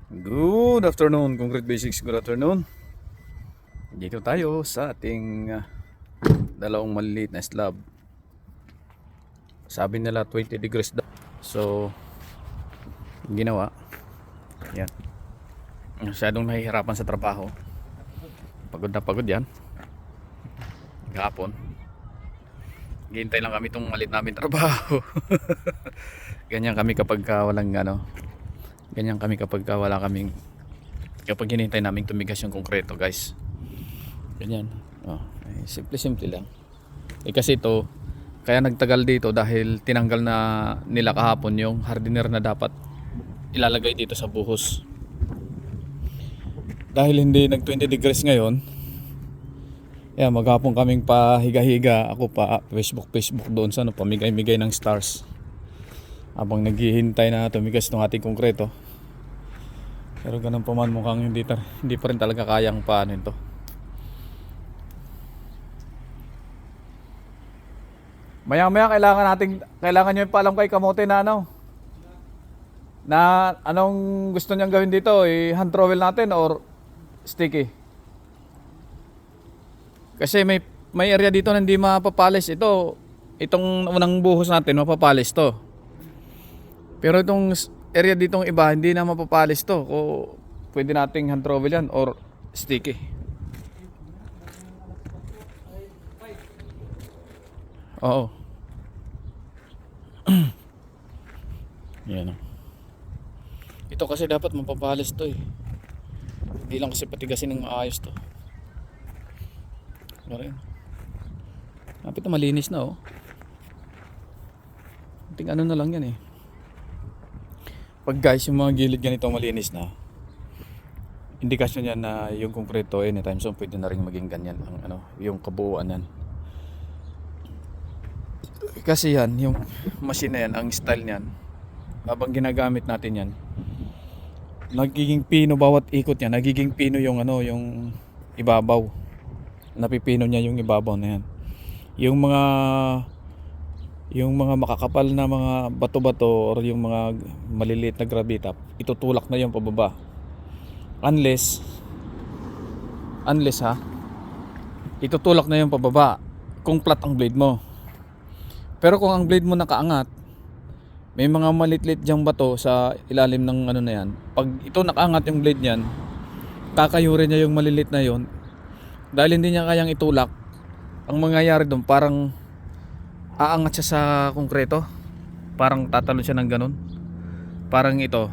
Good afternoon, Concrete Basics. Good afternoon. Dito tayo sa ating dalawang maliliit na slab. Sabi nila 20 degrees daw. So, ginawa. Yan. Masyadong nahihirapan sa trabaho. Pagod na pagod yan. Gapon. Hihintay lang kami itong malit namin trabaho. Ganyan kami kapag walang ganyan kami kapag wala kaming kapag hinihintay namin tumigas yung konkreto, guys. Ganyan. Simple lang. Kasi ito, kaya nagtagal dito dahil tinanggal na nila kahapon yung hardener na dapat ilalagay dito sa buhos. Dahil hindi nag 20 degrees ngayon, maghapon kaming pahiga-higa. Ako pa Facebook doon sa pamigay-migay ng stars. Habang naghihintay na tumigas itong ating konkreto. Pero ganun pa man, mukhang hindi pa rin talaga kayang paano ito. Maya kailangan nyo pa alam kay Kamote na anong gusto niyang gawin dito, hand trowel natin or sticky. Kasi may area dito na hindi mapapalis itong unang buhos natin mapapalis to. Pero itong area ditong iba hindi na mapapalis to. Pwede nating hand trowel yan or sticky. Oo. Yan. Ito kasi dapat mapapalis to eh. Hindi lang kasi patigasin ng maayos to. Kapit na malinis na oh. Ting ano na lang yan eh. Pag guys yung mga gilid ganito malinis na, indikasyon yan na yung konkreto anytime soon pwede na rin maging ganyan ang yung kabuuan yan. Kasi yan, yung machine na yan, ang style niyan, habang ginagamit natin yan, nagiging pino bawat ikot niya, nagiging pino yung yung ibabaw. Napipino niya yung ibabaw na yan. Yung mga makakapal na mga bato-bato or yung mga maliliit na gravita, itutulak na yung pababa. Unless itutulak na yung pababa kung flat ang blade mo. Pero kung ang blade mo nakaangat, may mga maliit-liit diyang bato sa ilalim ng na yan. Pag ito nakaangat yung blade niyan, kakayurin niya yung malilit na yon. Dahil hindi niya kayang itulak, ang mangyayari doon parang aangat siya sa konkreto. Parang tatalon siya ng ganun. Parang ito,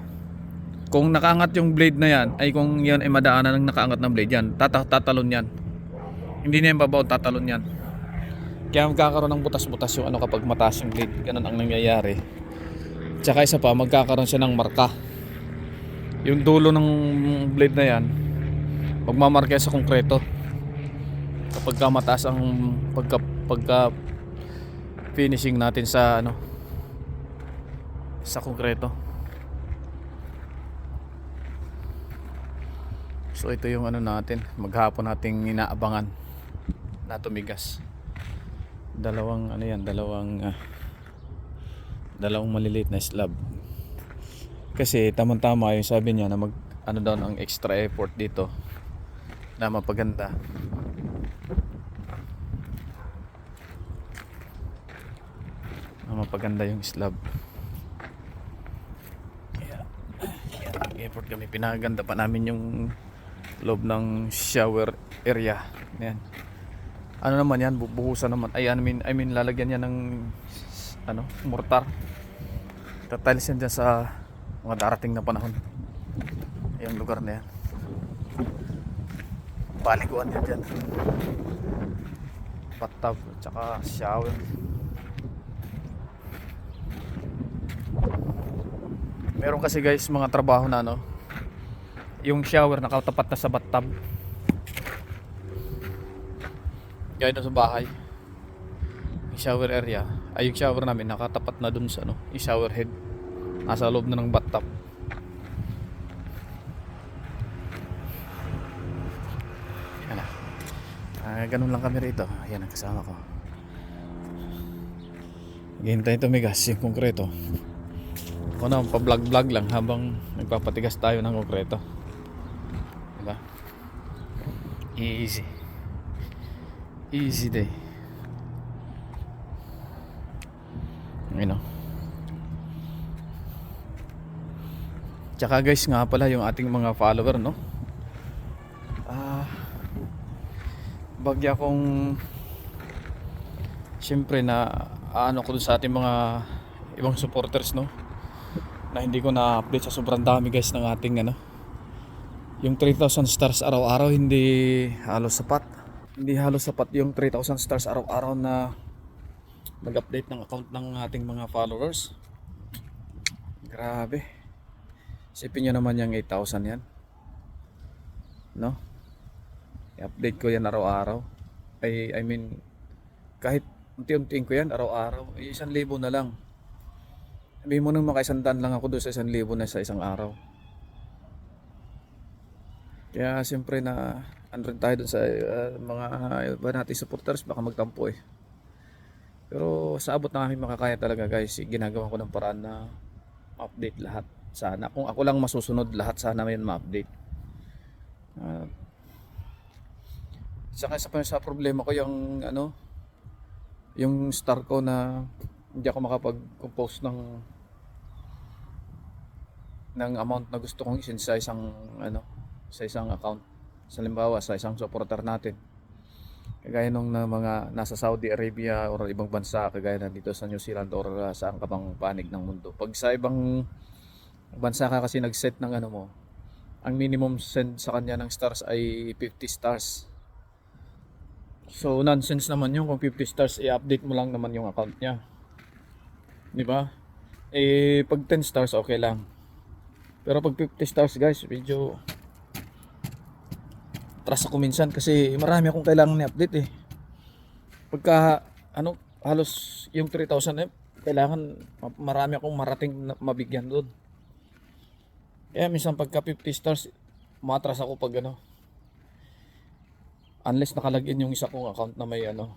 kung nakaangat yung blade na yan, ay kung yan ay madaanan ng nakaangat na blade yan, tatalon yan. Hindi na yung babaw, tatalon yan. Kaya magkakaroon ng butas-butas yung kapag mataas yung blade. Ganun ang nangyayari. Tsaka isa pa, magkakaroon siya ng marka. Yung dulo ng blade na yan, magmamarka sa konkreto. Kapag mataas ang pagka finishing natin sa sa konkreto. So ito yung natin, maghapon nating inaabangan na tumigas. Dalawang maliliit na slab. Kasi tamang-tama yung sabi niya na daw ang extra effort dito na mapaganda. Mapaganda yung slab. Effort kami, pinaganda pa namin yung loob ng shower area. Yan. Naman yan, bubuhusan naman. I mean lalagyan yan ng mortar. Tatiles yan dyan sa mga darating na panahon. Yung lugar na yan, paliguan yan dyan, bathtub tsaka shower. Meron kasi guys mga trabaho na yung shower nakatapat na sa bathtub. Gaya doon sa bahay, yung shower area, ay yung shower namin nakatapat na dun sa yung shower head, nasa loob na ng bathtub. Yan na. Ganun lang kami rito. Ayan ang kasama ko. Hintay tumigas yung konkreto. Ako na, pa-vlog-vlog lang habang nagpapatigas tayo ng konkreto. Diba? Easy. Easy day. You know. Tsaka guys nga pala yung ating mga follower, no? Bagya kong siyempre na ano ko dun sa ating mga ibang supporters, no? Na hindi ko na-update sa sobrang dami guys ng ating ano. Yung 3,000 stars araw-araw hindi halos sapat. Hindi halos sapat yung 3,000 stars araw-araw na mag-update ng account ng ating mga followers. Grabe. Isipin nyo naman yung 8,000 yan, no? I-update ko yan araw-araw. I mean, kahit unti-untiin ko yan araw-araw, 1,000 na lang. Sabihin mo nung maka-100 lang ako doon sa 1,000 na sa isang araw. Kaya siyempre na andun tayo doon sa mga iba nating supporters, baka magtampo eh. Pero sa abot na aming makakaya talaga guys, ginagawa ko ng paraan na update lahat. Sana kung ako lang masusunod, lahat sana may ma-update. Saka sa problema ko yung ano, yung star ko na hindi ako makapag-compose ng amount na gusto kong isin sa isang ano, sa isang account. Sa halimbawa sa isang supporter natin. Kagaya nung na mga nasa Saudi Arabia o ibang bansa, kagaya na dito sa New Zealand or saan ka pang panig ng mundo. Pag sa ibang bansa ka kasi nag-set ng ano mo, ang minimum send sa kanya ng stars ay 50 stars. So nonsense naman yung kung 50 stars i-update mo lang naman yung account niya. 'Di ba? Eh pag 10 stars okay lang. Pero pag 50 stars guys, medyo atras ako minsan kasi marami akong kailangan i-update eh. Pagka ano, halos yung 3,000 kailangan marami akong marating na mabigyan doon. Kaya minsan pagka 50 stars, matras ako pag ano. Unless nakalagin yung isa kong account na may ano.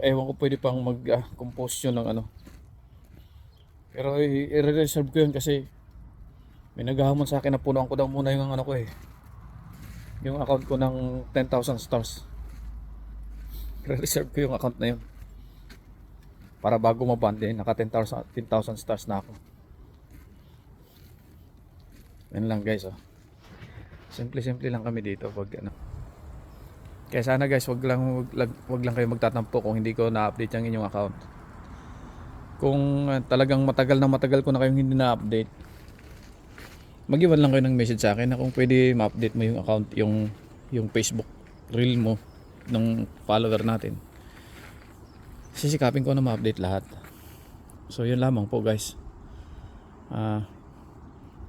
Ewan ko pwede pang mag-compose yun ng ano. Pero i-reserve ko yun kasi may naghahamon sa akin na punuan ko daw muna yung ano ko eh. Yung account ko ng 10,000 stars. I-reserve ko yung account na yun. Para bago mabande, naka 10,000 stars na ako. Yan lang guys oh. Simple lang kami dito pag ano. Kaya sana guys, wag lang kayo magtatampo kung hindi ko na-update yung inyong account. Kung talagang matagal ko na kayong hindi na-update, mag-iwan lang kayo ng message sa akin na kung pwede ma-update mo yung account, yung Facebook reel mo ng follower natin. Sisikapin ko na ma-update lahat. So yun lamang po guys.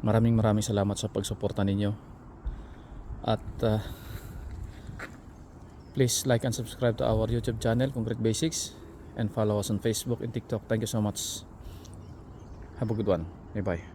Maraming salamat sa pagsuporta ninyo. At please like and subscribe to our YouTube channel, Concrete Basics, and follow us on Facebook and TikTok. Thank you so much. Have a good one. Bye bye.